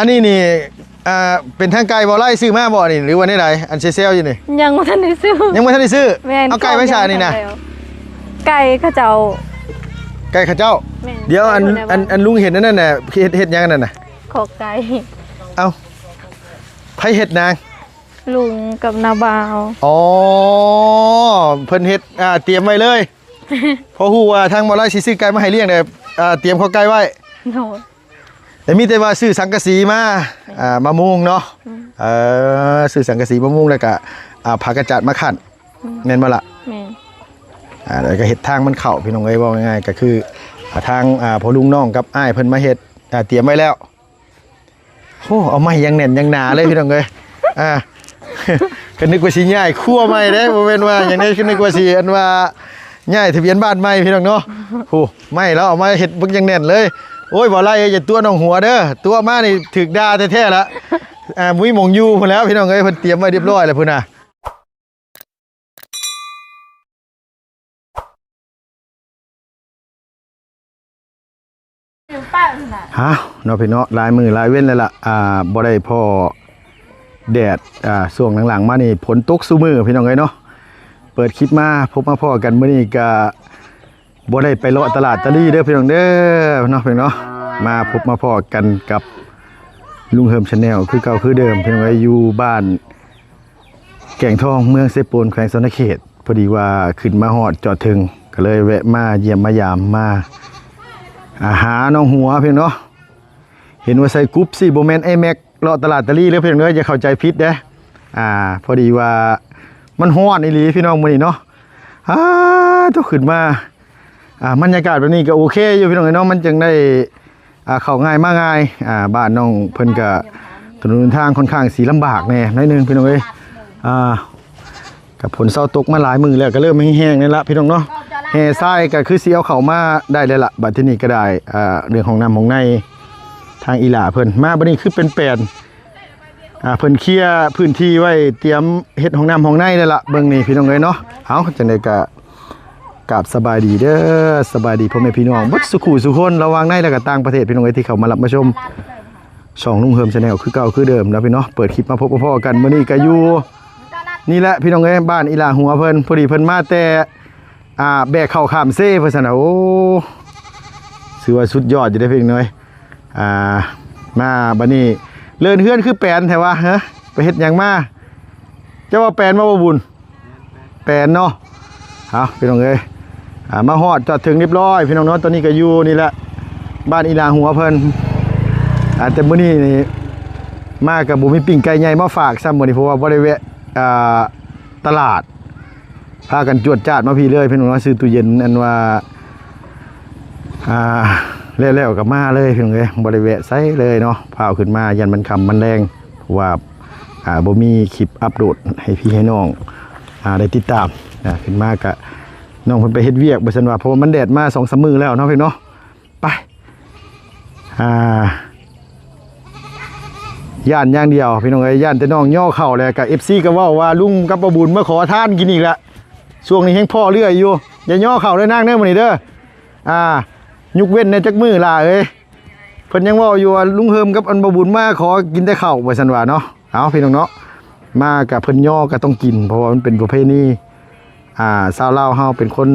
อันนี้นี่เป็นทางไก่บ่ไล่ซื้อมาบ่นี่หรือว่าในใดอันเซลอยู่นี่ยังบ่ทันได้ซื้อยังบ่ทันได้ซื้อเอาไก่ไม่ใช่นี่นะไก่ข้าเจ้าไก่ข้าเจ้าเดี๋ยวอันลุงเห็นนั่นน่ะเฮ็ดยังนั่นน่ะขอไก่เอาไผเฮ็ดนางลุงกับนาบาวอ๋อเพิ่นเฮ็ดเตรียมไว้เลยเพราะฮู้ว่าทางบ่ไล่สิซื้อไก่มาให้เลี้ยงได้เตรียมข้อไก่ไว้โน่แต่มีแต่ว่าซื้อสังกะสีมามุงเนาะซื้อสังกะสีมามุงแล้วก็ผักกระจัดมาขั่นแม่นบ่ล่ะแม่นแล้วก็เฮ็ดทางมันเข้าพี่น้องเอ้ยว่าง่ายๆก็คือทางพ่อลุงน้องกับอ้ายเพิ่นมาเฮ็ดเตรียมไว้แล้วโอ้เอาไม้ยังแน่นยังหนาเลยพี่น้องเอ้ยก็นึกว่าสิย้ายครัวใหม่เด้บ่แม่นว่าอย่างนี้คือนึกว่าสิอันว่าย้ายทะเบียนบ้านใหม่พี่น้องเนาะโอ้ไม่แล้วเอามาเฮ็ดบึกยังแน่นเลยโอ้ยบ่ไล่อย่าตัวน้องหัวเด้อตัวมานี่ถึกด่าแท้ๆแล้วมุ้ยมงอยู่พุ่นแล้วพี่น้องเอ้ยเพิ่นเตรียมไว้เรียบร้อยแล้วพุ่นน่ะฮะเนาะพี่เนาะลายมือลายเว้นเลยล่ะบ่ได้พอแดดช่วงหลังๆมานี่ฝนตกซุมื้อพี่น้องเอ้ยเนาะเปิดคลิปมาพบมาพอกันมื้อนี้ก็บ่ได้ไปเลาะตลาดตะลี่เด้อพี่น้องเด้อเนาะพี่เนาะมาพบมาพอกันกับลุงเฮิมชาแนลคือเก่าคือเดิมพี่น้องเอ้ยอยู่บ้านแก่งทองเมืองเซโปนแขวงสนเขตพอดีว่าขึ้นมาฮอดจอดถึงก็เลยแวะมาเยี่ยมมายามมาหาน้องหัวเพียงเนาะเห็นว่าใส่กรุ๊ปสิโบแมนไอแม็กเลาะตลาดตะลี่เลยเพียงเนาะอย่าเข้าใจผิดเด้พอดีว่ามันฮ้อนอีหลีพี่น้องมื้อนี้เนาะต้องขึ้นมาบรรยากาศแบบนี้ก็โอเคอยู่พี่น้องเนาะมันจึงได้เข้าง่ายมาง่ายบ้านน้องเพิ่นก็ถนนทางค่อนข้างสีลำบากแน่น้อยนึงพี่น้องเอ้ยกับฝนเศร้าตกมาหลายมื้อแล้วก็เริ่มแห้งๆนี่ละพี่น้องเนาะแห่ทรายก็คือสิเอาเข้ามาได้เลยล่ะบัดที่นี่ก็ได้เรื่องของน้ำของในทางอีหล่าเพิ่นมาบัดนี้คือเป็นแปลนเพิ่นเคลียร์พื้นที่ไว้เตรียมเฮ็ดของน้ำของในเลยล่ะเบิ่งนี่พี่น้องเอ้ยเนาะเอาจังได๋ก็กราบสบายดีเด้อสบายดีพ่อแม่พี่น้องเบิดสุขุสุคนระวังในแล้วก็ต่างประเทศพี่น้องเอ้ยที่เข้ามารับมาชมช่องลุงเฮิมชาแนลคือเก่าคือเดิมแล้วพี่เนาะเปิดคลิปมาพบพ่อกันมื้อนี้ก็อยู่นี่แหละพี่น้องเอ้ยบ้านอีหล่าหัวเพิ่นพอดีเพิ่นมาแต่แบกเข้าข้ามเซ่เพื่อนนะโอ้ถือว่าสุดยอดอยู่ได้เพียงน้อยมาบัดนี้เลื่อนเฮือนคือแปลนแถวะฮะไปเฮ็ดหยังมาเจ้าว่าแปลนมาบ่บุญแปลนเนาะเอาพี่น้องเอ้ยมาฮอดจอดถึงเรียบร้อยพี่น้องเนาะตอนนี้ก็อยู่นี่แหละบ้านอีลาหัวเพิ่นแต่มื้อนี้นี่มากับบ่มีปิ้งไก่ใหญ่มาฝากซ้ำมื้อนี้เพราะว่าบ่ได้แวะตลาดพากันจวดจาดมาพี่เลยพี่น้องซื้อตู้เย็นอันว่าแล้วกับมาเลยพี่น้องเอ้ยบริเวณไซเลยเนาะพาขึ้นมายันมันคำมันแรงเพราะว่าบ่มีคลิปอัปโหลดให้พี่ให้น้องได้ติดตามขึ้นมากะน้องเพิ่นไปเฮ็ดเวียกบ่ซั่นว่าเพราะว่ามันแดดมา 2-3 มื้อแล้วเนาะพี่เนาะไปย่านอย่างเดียวพี่น้องเอ้ยย่านแต่น้องย่อเข่าแล้วกับ FC ก็เว้าว่าลุงกับป้าบุญมาขอทานกินอีกละช่วงนี้แห้งพ่อเรื่อยอยู่อย่าย่อเข่าเลยนั่งเด้อมื้อนี้เด้อยุกเว้นในจักมือล่ะเอ้ยเพิ่นยังเว้าอยู่ว่าลุงเฮิมกับอันป้าบุญมาขอกินแต่ข้าวว่าซั่นว่าเนาะเอาพี่น้องเนาะมากับเพิ่นย่อก็ต้องกินเพราะว่ามันเป็นประเพณีชาวลาวเฮาเป็นคน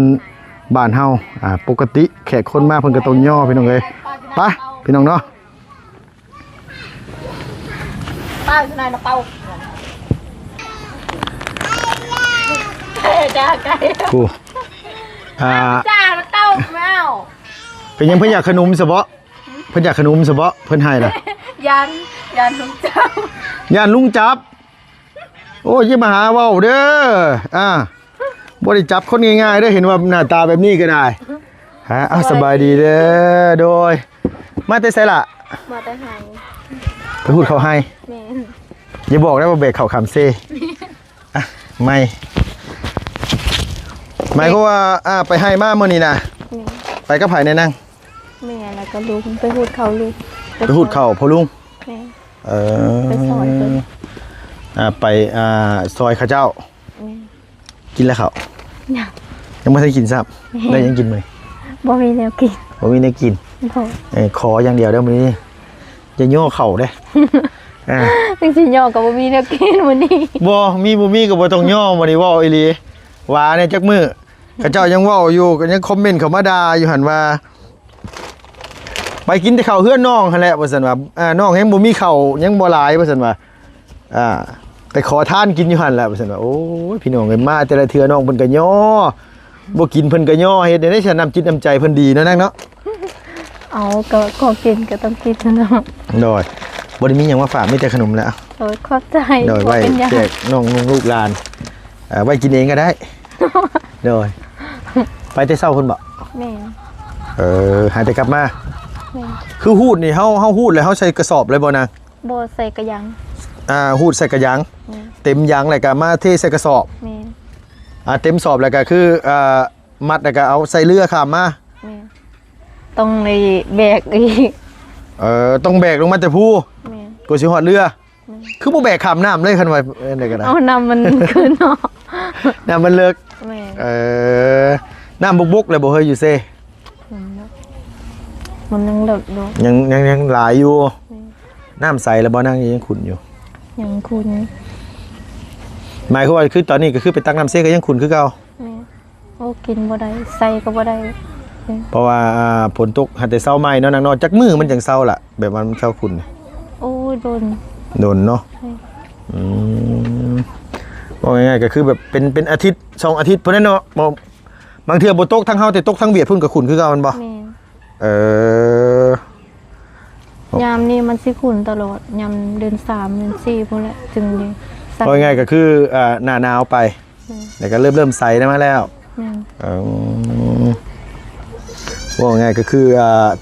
บ้านเฮาปกติแขกคนมาเพิ่นก็ต้องย่อพี่น้องเอ้ยไปพี่น้องเนาะป้าที่ไหนนะเป้าจ้าไก่กูจ้าเต้าแมวเป็นยังเพิ่นอยากขนมซะบ่เพิ่นอยากขนมซะบ่เพิ่นให้ล่ะยันลุงจับยันลุงจับโอ้ยมาหาเว้าเด้อบ่ได้จับคนง่ายๆเด้อเห็นว่าหน้าตาแบบนี้ก็ได้สบายดีเด้อโดยมาแต่ไสล่ะมาแต่ให้ไปพูดเขาให้อย่าบอกนะว่าเบรกเขาคำเซ่ไม่ก็ว่าไปให้มาเมื่อนี้นะไปก็ไผ่ในนั่งแม่แล้วก็ลุงไปพูดเขาลุงไปพูดเขาพอลุงไปซอยไปซอยข้าเจ้ากินแล้วเขายังไม่ได้กินซับได้ยังกินไหมบ่มีแนวกินบ่มีแนวกินขออย่างเดียวเดี๋ยวมื้อนี้ อย่าย่อเข่าเด้อ่า จริงๆย่อก็บ่มีแนวกินมื้อนี้ บ่มีก็บ่ต้องย่อบ่ได้เว้าอีหลีว่าเนี่ยจักมื้อเขาเจ้ายังเว้าอยู่ก็ยังคอมเมนต์เข้ามาด่าอยู่หั่นว่าไปกินแต่ข้าวเฮือนน้องหั่นแหละว่าซั่นว่าน้องยังบ่มีข้าวยังบ่หลายว่าซั่นว่าแต่ขอทานกินอยู่หั่นแหละว่าซั่นว่าโอ้ยพี่น้องเอ้ยมาแต่ละเทื่อน้องเพิ่นก็ย่อบ่กินเพิ่นก็ย่อเฮ็ดได้ฉันน้ำจิตน้ำใจเพิ่นดีเนาะนางเนาะ เอาก็ของกินก็ต้องกินเนาะ โดยบ่ได้มีหยังมาฝากมีแต่ขนมแล้ว โดยขอบใจ โดยไว้ เป็นหยัง แจกน้องลูกหลานไว้กินเองก็ได้ โดยไปแต่เช้าเพิ่นบ่ แม่ หายแต่กลับมา แม่ คือหูดนี่เฮาหูดเลยเฮาใส่กระสอบเลยบ่นาง บ่ใส่กระยัง หูดใส่กระยาง แม่ เต็มยางแล้วก็มาเทใส่กระสอบ แม่ เต็มสอบแล้วก็คือมัดแล้วก็เอาใส่เรือข้ามมา แม่ต้องในแบกอีก ต้องแบกลงมาแต่ผู้ แม่ กว่าสิฮอดเรือ คือบ่แบกข้ามน้ำเลยคันว่าอันใดก็ได้ เอาน้ำมันขึ้นเนาะ น้ำมันเลิก แม่ น้ำบุกๆเลยบ่เฮยอยู่เซ มันยังเลิกดู ยังหลายอยู่น้ำใสแล้วบ่นั่งยังขุ่นอยู่ ยังคุณ หมายความว่าคือตอนนี้ก็คือไปตักน้ำเซก็ยังขุ่นคือเก่า แม่โอ้กินบ่ได้ใส่ก็บ่ได้ เพราะว่าฝนตกหันแต่เช้าใหม่เนาะนางนอนจักมือมันจังเช้าล่ะแบบว่ามันเช้าขุ่น โอ้ยโดน โดนเนาะ ใช่ บอกง่ายๆก็คือแบบเป็นอาทิตย์2 อาทิตย์พุ่นนั้นเนาะบางเทื่อบ่ตกทั้งเฮาแต่ตกทั้งเวียดพุ่นก็ขุ่นคือเก่ามันบ่ แม่ ครับ ยามนี้มันสิขุ่นตลอดยามเดือน3เดือน4พุ่นแหละจึงดี บอกง่ายๆก็คือหน้าหนาวไปแล้วก็เริ่มใสได้มาแล้ว แม่ บอกง่ายก็คือ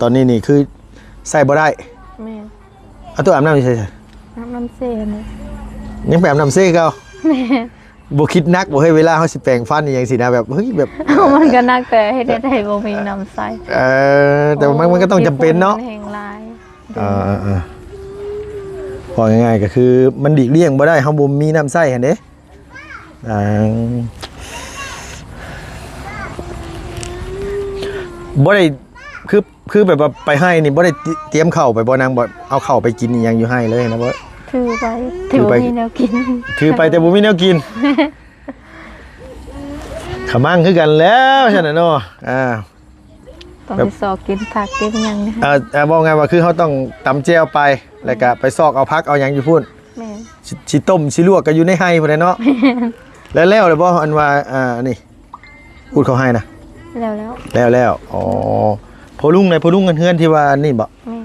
ตอนนี้นี่คือใส่บ่ได้ แม่ เอาตัวอาบน้ำนี่ใช่ น้ำเสียนะ ยังไปอาบน้ำเซ่เก่า แม่ บ่คิดนักบ่เฮ้ยเวลาเฮาสิแปรงฟันอีหยังสินะแบบเฮ้ยแบบ มันก็นักแต่ให้ได้บ่มีน้ำใส แต่ว่ามันก็ต้องจำเป็นเนาะ แห่งลาย พอง่ายๆก็คือมันดีกเลี่ยงบ่ได้เฮาบ่มีน้ำใส่หั่นเด้บ่ได้คือแบบว่าไปให้นี่บ่ได้เตรียมข้าวไปบ่นางบ่เอาข้าวไปกินอีหยังอยู่ให้เลยนะบ่ ถือไป ถือไป มีแนวกิน ถือไปแต่บ่มีแนวกินขมั่งคือกันแล้วฉันน่ะเนาะต้องไปสอกกินผักกินหยังนะ บอกไงว่าคือเขาต้องตำแจ่วไปแล้วก็ไปซอกเอาพักเอาหยังอยู่พุ่น แม่ สิต้มสิลวกก็อยู่ในไห้พุ่นเนาะแล้วเลยบ่อันว่านี่พูดเขาให้นะ แล้วอ๋อพอลุงกันเฮือนที่ว่านี่บ่ แม่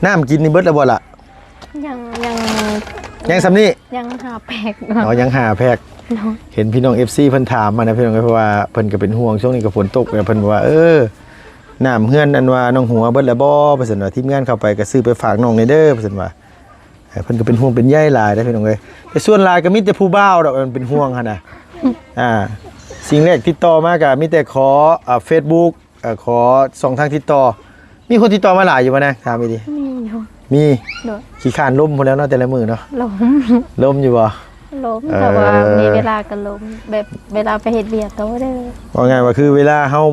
น้ำกินนี่เบิดแล้วบ่ล่ะ ยังสำนี้ ยังหาแปลก อ๋อยังหาแพกเห็นพี่น้อง FC เพิ่นถามมานะพี่น้องเพราะว่าเพิ่นก็เป็นห่วงช่วงนี้ก็ฝนตกเพิ่นว่าน้ำเฮือนอันว่าน้องหัวเบิดแล้วบ่เพิ่นว่าทีมงานเข้าไปก็ซื้อไปฝากน้องนี่เด้อเพิ่นว่าเพิ่นก็เป็นห่วงเป็นใยหลายนะพี่น้องเอ้ยแต่ส่วนหลายก็มีแต่ผู้บ่าวดอกมันเป็นห่วงหั่นน่ะสิ่งแรกติดต่อมาก็มีแต่ขอFacebook ขอช่องทางติดต่อมีคนติดต่อมาหลายอยู่บ่นะถามอีดิ มีอยู่ มี โดด ขี้คร้านล้มพุ่นแล้วเนาะแต่ละมื้อเนาะ ล้ม ล้มอยู่บ่ แต่ว่ามีเวลาก็ล้มแบบเวลาไปเฮ็ดเวียกก็บ่ได้ ว่าไงว่าคือเวลาเฮา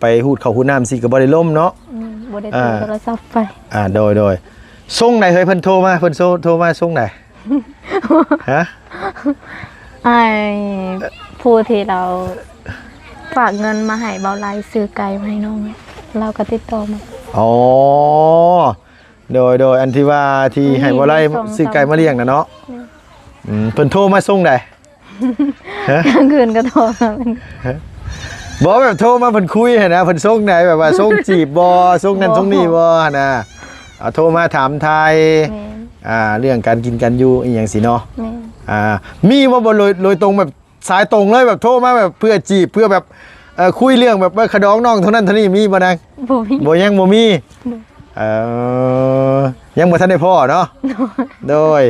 ไปหูดข้าวหูดน้ำสิก็บ่ได้ล้มเนาะ บ่ได้ถือโทรศัพท์ไป โดยส่งไหนเฮ้ยเพิ่นโทรมาโทรมาส่งไหน ฮะ ไอ้ผู้ที่เราฝากเงินมาให้เบาไลซื้อไก่มาให้น้องเราก็ติดต่อมา อ๋อโดยอันที่ว่าที่ให้บ่ไล่ซื้อไก่มาเลี้ยงน่ะเนาะเพิ่นโทรมาส่งไหน ฮะ กลางคืนก็โทรมาเป็น บ่แบบโทรมาเพิ่นคุยหั่นนะเพิ่นส่งไหนแบบว่าส่งจีบบ่ส่งนั่นส่งนี่บ่หั่นน่ะโทรมาถามไทย แม่ เรื่องการกินกันอยู่อีหยังสิเนาะ แม่ มีว่าบ่โดยตรงแบบสายตรงเลยแบบโทรมาแบบเพื่อจีบเพื่อแบบคุยเรื่องแบบว่าขะดองน้องเท่านั้นเท่านี้มีบ่นาง บ่มี บ่ยังบ่มียังบ่ทันได้พ่อเนาะโดย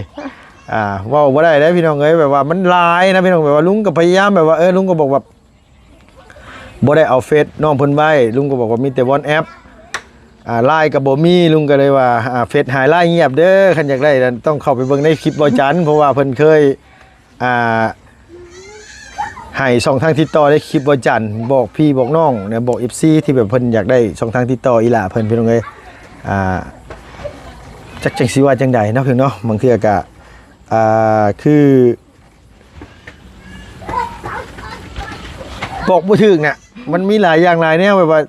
เว้าบ่ได้เด้พี่น้องเอ้ยแบบว่ามันหลายนะพี่น้องแบบว่าลุงก็พยายามแบบว่าลุงก็บอกว่าบ่ได้เอาเฟซน้องเพิ่นไว้ลุงก็บอกว่ามีแต่ WhatsApp ไลน์ก็บ่มีลุงก็เลยว่าเฟซหายไลน์เงียบเด้อคันอยากได้ต้องเข้าไปเบิ่งในคลิปบ่จันเพราะว่าเพิ่นเคยให้ช่องทางติดต่อได้คลิปบ่จันบอกพี่บอกน้องเนี่ยบอก FC ที่แบบเพิ่นอยากได้ช่องทางติดต่ออีหล่าเพิ่นพี่น้องเอ้ย จักจังสิว่าจังใดเนาะพี่น้องเนาะบางเทื่อก็คือบอกบ่ถึกเนี่ยมันมีหลายอย่างหลายแนวแบบว่า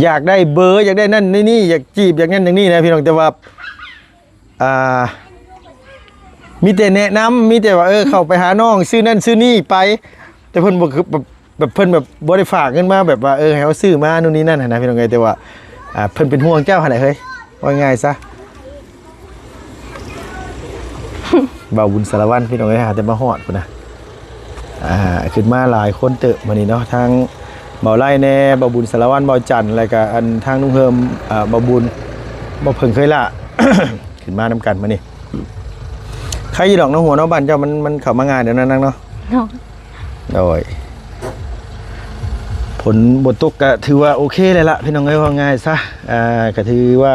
อยากได้เบอร์อยากได้นั่นนี่อยากจีบอยากนั่นอย่างนี้นะพี่น้องแต่ว่ามีแต่แนะนำมีแต่ว่าเข้าไปหาน้องซื้อนั่นซื้อนี่ไปแต่เพิ่นบ่คือแบบเพิ่นแบบบ่ได้ฝากเงินมาแบบว่าให้เขาซื้อมานู่นนี่นั่นนะพี่น้องแต่ว่าเพิ่นเป็นห่วงเจ้าหั่นแหละเฮ้ยว่าง่ายซะ บ่าวบุญสารวัตรพี่น้องหาแต่มาฮอดพุ่นน่ะขึ้นมาหลายคนเติบมื้อนี้เนาะทางบ่าวไร่แน่บ่าวบุญสารวัตรบ่าวจันทร์แล้วก็อันทางนุ่งเฮิมบ่าวบุญบ่เพิ่งเคยละ ขึ้นมานำกันมื้อนี้ใครอยู่ดอกน้องหัวน้องบ้านเจ้ามันเข้ามางานเดี๋ยวนั้นเนาะโดยผลบทตกก็ถือว่าโอเคเลยละพี่น้องเอ้ยว่าง่ายซะก็ถือว่า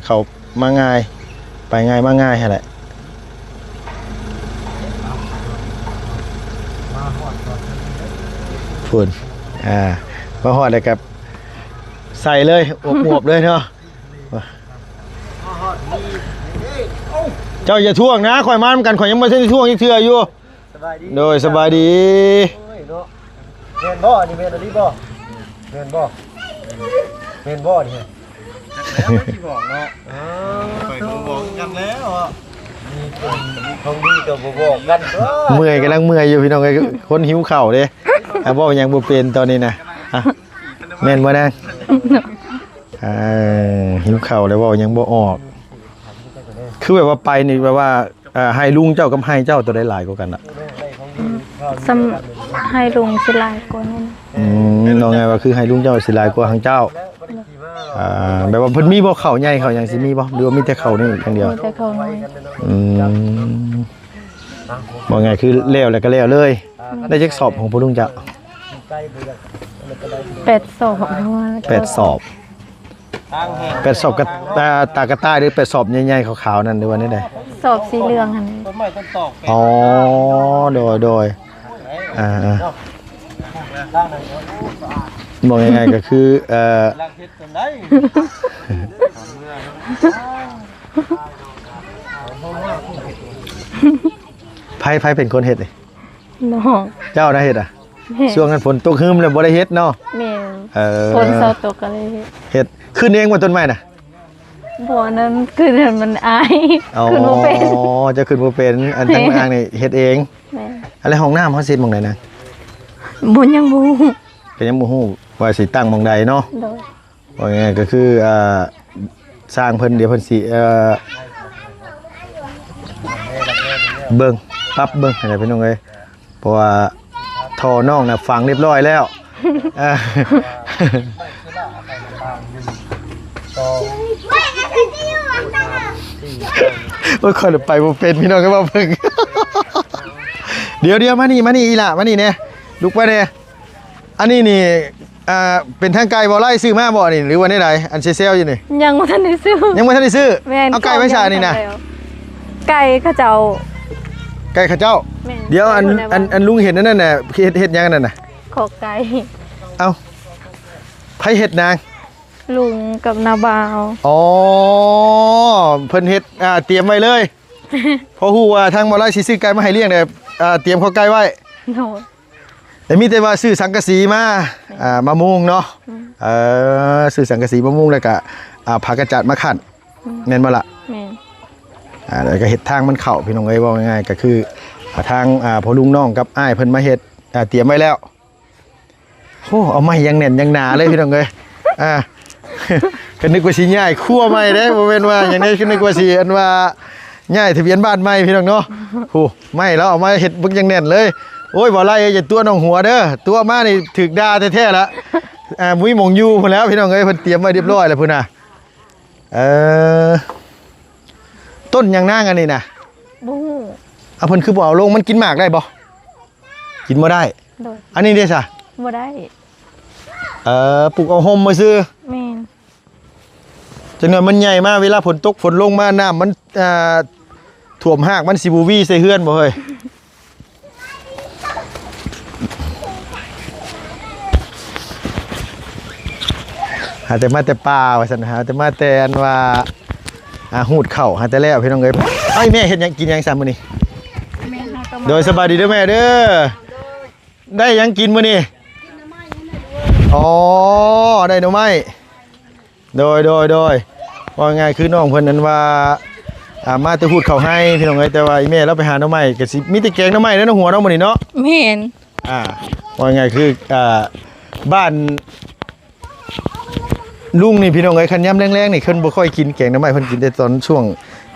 เขามาง่ายไปง่ายมาง่ายแหละฝุ่นมาฮอดเลยครับใส่เลยอวบๆเลยเนาะเจ้าอย่าท่วงนะข่อยมาทำกันข่อยยังไม่ใช่ท่วงยังเถื่ออยู่โดยสบายดีเมนบ่นี่เมนอะไรบ่เมนบ่เมนบ่นี่ที่บอกเนาะไปบอกกันแล้วมีคนคงดีกับบอกกันเมื่อยกำลังเมื่อยอยู่พี่น้องไอ้คนหิวเข่าเด้บอกยังบ่เป็นตอนนี้นะแม่นบ่นะหิวเข่าแล้วบอกยังบ่ออกคือแบบว่าไปนี่แบบว่าให้ลุงเจ้ากับให้เจ้าตัวได้หลายกว่ากันอ่ะให้ลุงสิลายกว่านั่นน้องไงว่าคือให้ลุงเจ้าสิหลายกว่าทางเจ้าแบบว่าเพิ่นมีบ่เข่าใหญ่เข่าหยังสิมีบ่หรือว่ามีแต่เข่านี่อย่างเดียวมีแต่เขาน้อยบ่ไงคือแล้วแล้วก็แล้วเลยได้จักสอบของพ่อลุงเจ้า8 สอบ8 สอบ8 สอบกับตากระต่ายหรือ8 สอบใหญ่ๆขาวๆนั่นหรือว่านี่ใดสอบสีเหลืองหั่นอ๋อโดยบอกยังไงก็คือไพ่เป็นคนเฮ็ดนี่น้องเจ้าได้เฮ็ดอ่ะช่วงนั้นฝนตกหึมแล้วบ่ได้เฮ็ดเนาะแม่ฝนเซาตกก็เลยเฮ็ดขึ้นเองบนต้นไม้น่ะบ่นั้นคือมันอายขึ้นบ่เป็นจะขึ้นบ่เป็นอันทั้งอ่างนี่เฮ็ดเองแม่อะไรห้องน้ำเฮาสิหม่องใดนะบ่ยังบ่ฮู้ก็ยังบ่ฮู้ว่าสิตั้งหม่องใดเนาะว่าไงก็คือสร้างเพิ่นเดี๋ยวเพิ่นสิเบิ่งปรับเบิ่งให้พี่น้องเอ้ยเพราะว่าท่อน้องน่ะฝังเรียบร้อยแล้วโอ้ยคนไปบ่เป็นพี่น้องก็บ่เพิ่งเดี๋ยวมานี่อีหล่ะมานี่แน่ลุกมาแน่อันนี้นี่เป็นทางไก่บ่ไล่ซื้อมาบ่นี่หรือว่าได้ใดอันเซลอยู่นี่ยังบ่ทันได้ซื้อเอาไก่ไว้ซะนี่นะไก่เขาเจ้าเดี๋ยวอันลุงเห็นนั่นน่ะเฮ็ดยังนั่นน่ะขอไก่เอาไผเฮ็ดนางลุงกับนาบาวอ๋อเพิ่นเฮ็ดเตรียมไว้เลยเพราะฮู้ว่าทางบ่ไล่สิซื้อไก่มาให้เลี้ยงได้เตรียมข้อไก่ไว้โน่แต่มีแต่ว่าซื้อสังกะสีมามุงเนาะซื้อสังกะสีมามุงแล้วก็ผักกระจัดมาขัดแม่นบ่ล่ะแม่นแล้วก็เฮ็ดทางมันเข้าพี่น้องเอ้ยว่าง่ายๆก็คือทางพ่อลุงน้องกับอ้ายเพิ่นมาเฮ็ดเตรียมไว้แล้วโอ้เอาไม้ยังแน่นยังหนาเลยพี่น้องเอ้ยก็นึกว่าสิย้ายครัวใหม่เด้บ่แม่นว่าอย่างนี้คือนึกว่าสิอันว่าย้ายทะเบียนบ้านใหม่พี่น้องเนาะโอ้ไม่แล้วเอามาเฮ็ดบึกยังแน่นเลยโอ้ยบ่ไล่อย่าตัวน้องหัวเด้อตัวมานี่ถึกด่าแท้ๆละมุ้ยหมองอยู่พุ่นแล้วพี่น้องเอ้ยเพิ่นเตรียมไว้เรียบร้อยแล้วพุ่นน่ะต้นยังนางอันนี้น่ะบ่ฮู้เพิ่นคือบ่เอาลงมันกินหมากได้บ่กินบ่ได้อันนี้เด้ซะบ่ได้ปลูกเอาห่มมาซื้อแม่นจังนั้นมันใหญ่มากเวลาฝนตกฝนลงมาน้ำมันท่วมหากมันสิบ่วีใส่เฮือนบ่เฮ้ย าแต่มาแต่ป่าว่าซั่นหาแต่มาแต่อันว่าหูดเข้าหาแต่แล้วพี่น้องเอ้ยเอ้ยแม่เฮ็ดหยังกินหยังซะมื้อนี้โดยสบายดีเด้อแม่เด้อได้หยังกินมื้อนี้อ๋อได้หน่อไม้โดยว่าไงคือน้องเพิ่นนั้นว่ามาแต่พูดเข้าให้พี่น้องเอ้ยแต่ว่าอีแม่เราไปหาหน่อไม้ก็สิมีแต่แกงหน่อไม้แล้วหัวเนาะมื้อนี้เนาะ ไม่เห็น ว่าไงคือบ้านลุงนี่พี่น้องเอ้ยคันย่ำแรงๆนี่เพิ่นบ่ค่อยกินแกงหน่อไม้เพิ่นกินแต่ตอนช่วง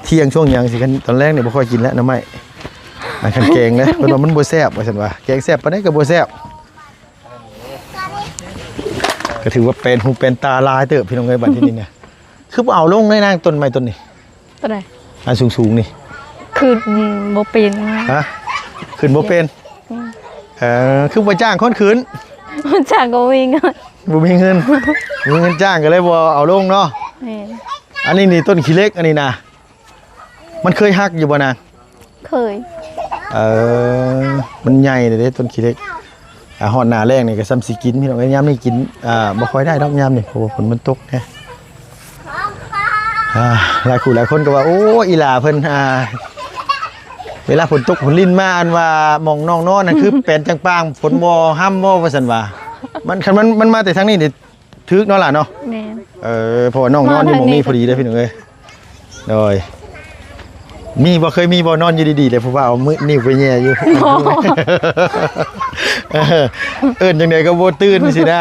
เที่ยงช่วงหยังสิคันตอนแรกนี่บ่ค่อยกินแล้วหน่อไม้คันแกงนะเพิ่นว่ามันบ่แซ่บว่าซั่นว่าแกงแซ่บปานใดก็บ่แซ่บก็ถือว่าเป็นหูเป็นตาลายเติบพี่น้องเอ้ยบัดที่นี่เนี่ยคือบ่เอาลงเลยนางต้นไม้ต้นนี้ ตัวไหน อันสูงๆนี่ คือโบเป็น ฮะขึ้นบ่เป็นคือบ่จ้างคนขึ้น จากก็วิ่ง บ่มีเงินมีเงินจ้างก็เลยบ่เอาลงเนาะ เห็น อันนี้นี่ต้นขี้เหล็กอันนี้นะมันเคยหักอยู่บ่นาง เคย มันใหญ่เลยเด้ต้นขี้เหล็กฮอดหน้าแรงนี่ก็ซ้ำสิกินพี่น้องเอ้ยยามนี่กินบ่ค่อยได้ดอกยามนี่เพราะว่าฝนมันตกแฮะหลายคู่หลายคนก็ว่าโอ้อีหล่าเพิ่นเวลาฝนตกฝนลิ้นมาอันว่ามองน้องนอนน่ะคือเป็นจังปางฝนบ่ห้ำบ่ว่าซั่นว่ามันคันมันมาแต่ทางนี้นี่ถึกเนาะล่ะเนาะ แม่ เพราะว่าน้องนอนอยู่หม่องนี้พอดีเด้อพี่น้องเอ้ยโดยมีบ่เคยมีบ่นอนอยู่ดีๆเลยเพราะว่าเอามือนิ้วไปแย่อยู่เอิ้นจังได๋ก็บ่ตื่นสินะ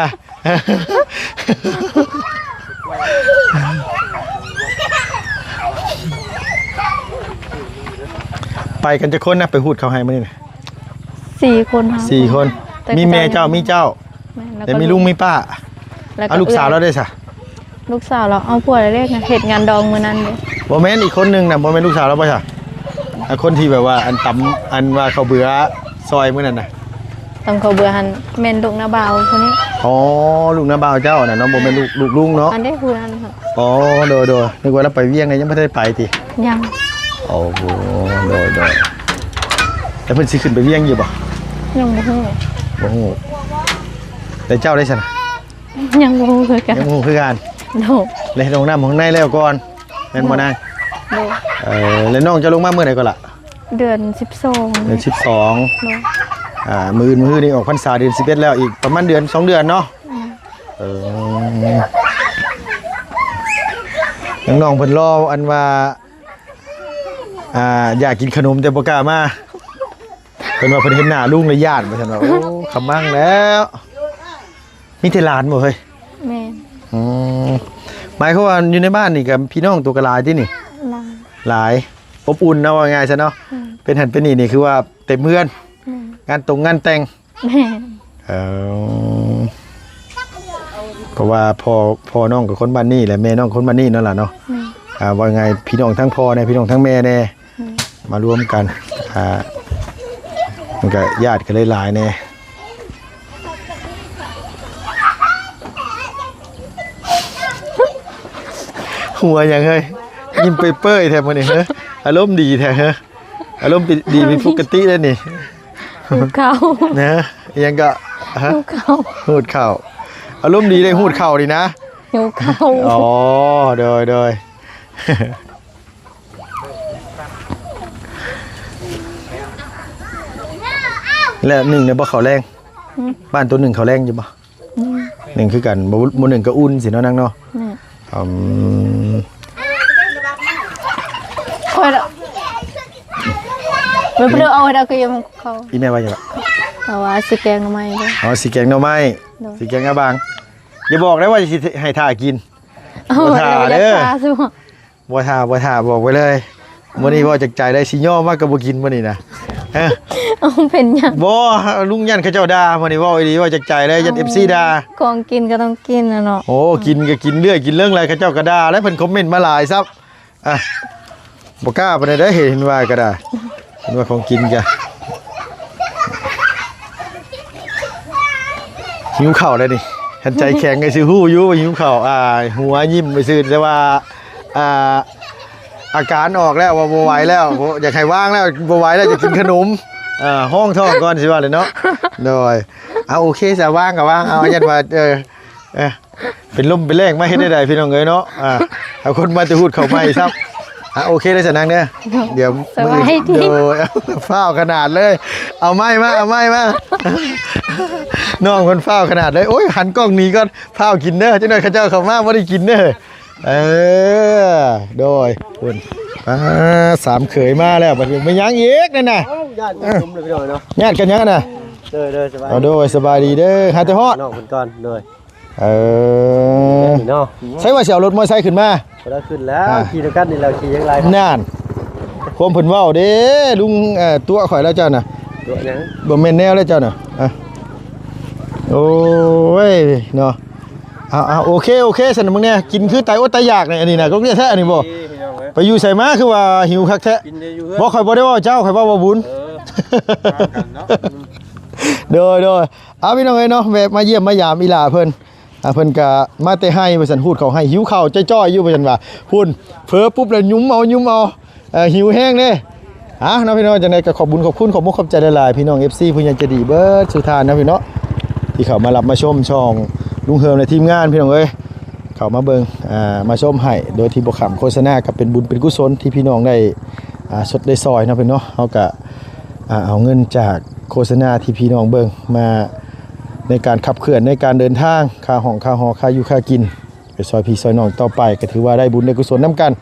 ไปกันจะคนนะไปหูดเขาให้มื้อนี้ 4 คนค่ะ 4 คนมีแม่เจ้ามีเจ้าแต่มีลุงมีป้าเอาลูกสาวเราได้ซะ ลูกสาวเราเอาผัวอะไรเรียกนะเฮ็ดงานดองมื้อนั้นเด้ บ่แม่นอีกคนนึงน่ะบ่แม่นลูกสาวเราบ่ใช่คนที่แบบว่าอันตำอันว่าเขาเบื่อซอยมื้อนั้นน่ะ ต้องเขาเบื่อหันแม่นลูกนาบ่าวคนนี้ อ๋อลูกน้าบ่าวเจ้าน่ะเนาะบ่แม่นลูกลุงเนาะ อันได้ผู้นั้นค่ะ อ๋อโดยนึกว่าเราไปเวียงไงยังไม่ได้ไปติ ยัง โอ้โหโดยแล้วเพิ่นสิขึ้นไปเวียงอยู่บ่ ยังบ่ฮู้ บ่ฮู้แต่เจ้าได้ซั่นน่ะ ยังบ่ฮู้คือกัน ยังบ่ฮู้คือกัน โด เลยลงน้ำข้างในแล้วก่อนแม่นบ่นาง โด แล้วน้องจะลงมาเมื่อไหร่ก่อนล่ะ เดือน12 เดือน โด 12มื้อนี่ออกพรรษาเดือน11แล้วอีกประมาณเดือน2เดือนเนาะน้องๆเพิ่นรออันว่าอยากกินขนมแต่บ่กล้ามาเพิ่นว่าเพิ่นเห็นหน้าลุงเลยญาติว่าซั่นว่าโอ้ขำมั่งแล้วมีแต่หลานบ่เฮ้ย แม่น หมายความว่าอยู่ในบ้านนี่กับพี่น้องตัวกระลายที่นี่ ลา หลายอบอุ่นนะว่าง่ายซะเนาะเป็นหันเป็นนี่คือว่าเต็มเพื่อนงานงานแต่ง แม่น เพราะว่าพ่อน้องกับคนบ้านนี่แหละแม่น้องคนบ้านนี่นั่นแหละเนาะว่าไงพี่น้องทั้งพ่อเนี่ยพี่น้องทั้งแม่เนี่ยมารวมกันมันก็ญาติกันหลายๆเนี่ยหัวอย่างเฮ้ยยิ้มเปื่อยๆแทนมันนี่เฮ้ยอารมณ์ดีแทนเฮ้ยอารมณ์ดีเป็นปกติแล้วนี่ หูเขา นะยังก็ฮะ หูเขา หูดเข่าอารมณ์ดีได้หูดเข่าดีนะ หูเขา อ๋อโดยแล้วหนึ่งเนี่ยบ่เขาแรงบ้านตัวหนึ่งเขาแรงอยู่บ่หนึ่งคือกันบ่หนึ่งก็อุ่นสิเนาะนางเนาะคอยละไม่เปลือกเอาให้เราก็ยังเขา อีแม่ว่าจังไง แต่ว่าสิแกงทำไมเด้ อ๋อสีแกงหน่อไม้สีแกงกระบางอย่าบอกนะว่าสิให้ท่ากิน บ่ท่าเด้อ บ่ท่าบอกไว้เลยมื้อนี้ว่าจากใจได้สิย่อมากก็บ่กินมื้อนี้นะ เอาเป็นหยัง บ่ลุงยันเขาเจ้าด่ามื้อนี้เว้าอีหลีว่าจากใจเลยยัน FC ด่า ของกินก็ต้องกินนะเนาะ โอ้กินก็กินเรื่อยกินเรื่องอะไรเขาเจ้าก็ด่าแล้วเพิ่นคอมเมนต์มาหลายซับบ่กล้าปานใดเด้อเห็นว่าก็ได้เห็นว่าของกินก็หิวข้าวแล้วนี่หันใจแข็งไอ้สิฮู้อยู่ว่าหิวข้าวหัวยิ้มไปซื่อแต่ว่าอาการออกแล้วว่าบ่ไหวแล้วอยากให้ว่างแล้วบ่ไหวแล้วจะกินขนมห้องท้องก่อนสิว่าเลยเนาะโดยโอเคซะว่างก็ว่างเอายันว่า เป็นลมเป็นแรงมาเฮ็ดได้พี่น้องเอ้ยเนาะเอาคนมาจะพูดเข้าไม่ซับโอเคได้สนางเด้อเดี๋ยวมือโดยฟ้าวขนาดเลยเอาไม้มาน้องคนฟ้าวขนาดเลยโอ้ยหันกล้องนี้ก็ฟ้าวกินเด้อจังได๋เขาเจ้าเข้ามาบ่ได้กินเด้อโดยคุณ3เขยมาแล้วบัดนี้ไม่ยังอีกนั่นน่ะ ญาติคุมเลยพี่น้องเนาะ ญาติกันยังน่ะ เด้อสบาย เอาโดยสบายดีเด้อหาแต่ฮอด น้องเพิ่นก่อนเด้อ นี่ เนาะ ใช่ว่าสิเอารถมอเตอร์ไซค์ขึ้นมา บ่ได้ขึ้นแล้วขี่ด้วยกันนี่เราขี่ยังไง นานความเพิ่นเว้าเด้ลุงตัวข่อยแล้วเจ้าน่ะ ตัวหยัง บ่แม่นแนวแล้วเจ้าน่ะโอ้ยเนาะเอาโอเคซั่นมึงเนี่ยกินคือตายอดตายอยากนี่อันนี้น่ะก็เรียกแท้อันนี้บ่ พี่น้องเอ้ย ไปอยู่ไสมาคือว่าหิวคักแท้ กินได้อยู่เฮือ บ่ข่อยบ่ได้เว้าเจ้าข่อยเว้าบ่บุญ กันเนาะ โดยเอาพี่น้องเอ้ยเนาะแวะมาเยี่ยมมายามอีหลาเพิ่นเพิ่นก็มาแต่ให้ว่าซั่นพูดเขาให้หิวข้าวจ้อยๆอยู่ว่าซั่นว่าพุ่นเผลอปุ๊บแล้วยุ้มเอาหิวแห้งเด้เนาะพี่น้องจังได๋ก็ขอบคุญขอบมุกขอบใจหลายๆพี่น้อง FC ผู้ใหญ่ใจดีเบิดสุธานนะพี่เนาะที่เข้ามารับมาชมช่องลุงเฮิมและทีมงานพี่น้องเอ้ยเข้ามาเบิ่งมาชมให้โดยที่บ่ขำโฆษณาก็เป็นบุญเป็นกุศลที่พี่น้องได้สดได้ซอยเนาะพี่เนาะเฮาก็เอาเงินจากโฆษณาที่พี่น้องเบิ่งมาในการขับเคลื่อนในการเดินทางค่าห้องค่าหอค่าอยู่ค่ากินไปซอยพี่ซอยน้องต่อไปก็ถือว่าได้บุญได้กุศลนํกัน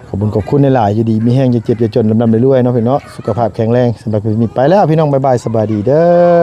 ขอบคุณหลายๆอยู่ดีมีแห้งอย่าเจ็บอย่าจนลำๆรวยๆเนาะพี่เนาะสุขภาพแข็งแรงสำหรับพี่มีไปแล้วพี่น้องบ๊ายบายสบายดีเด้อ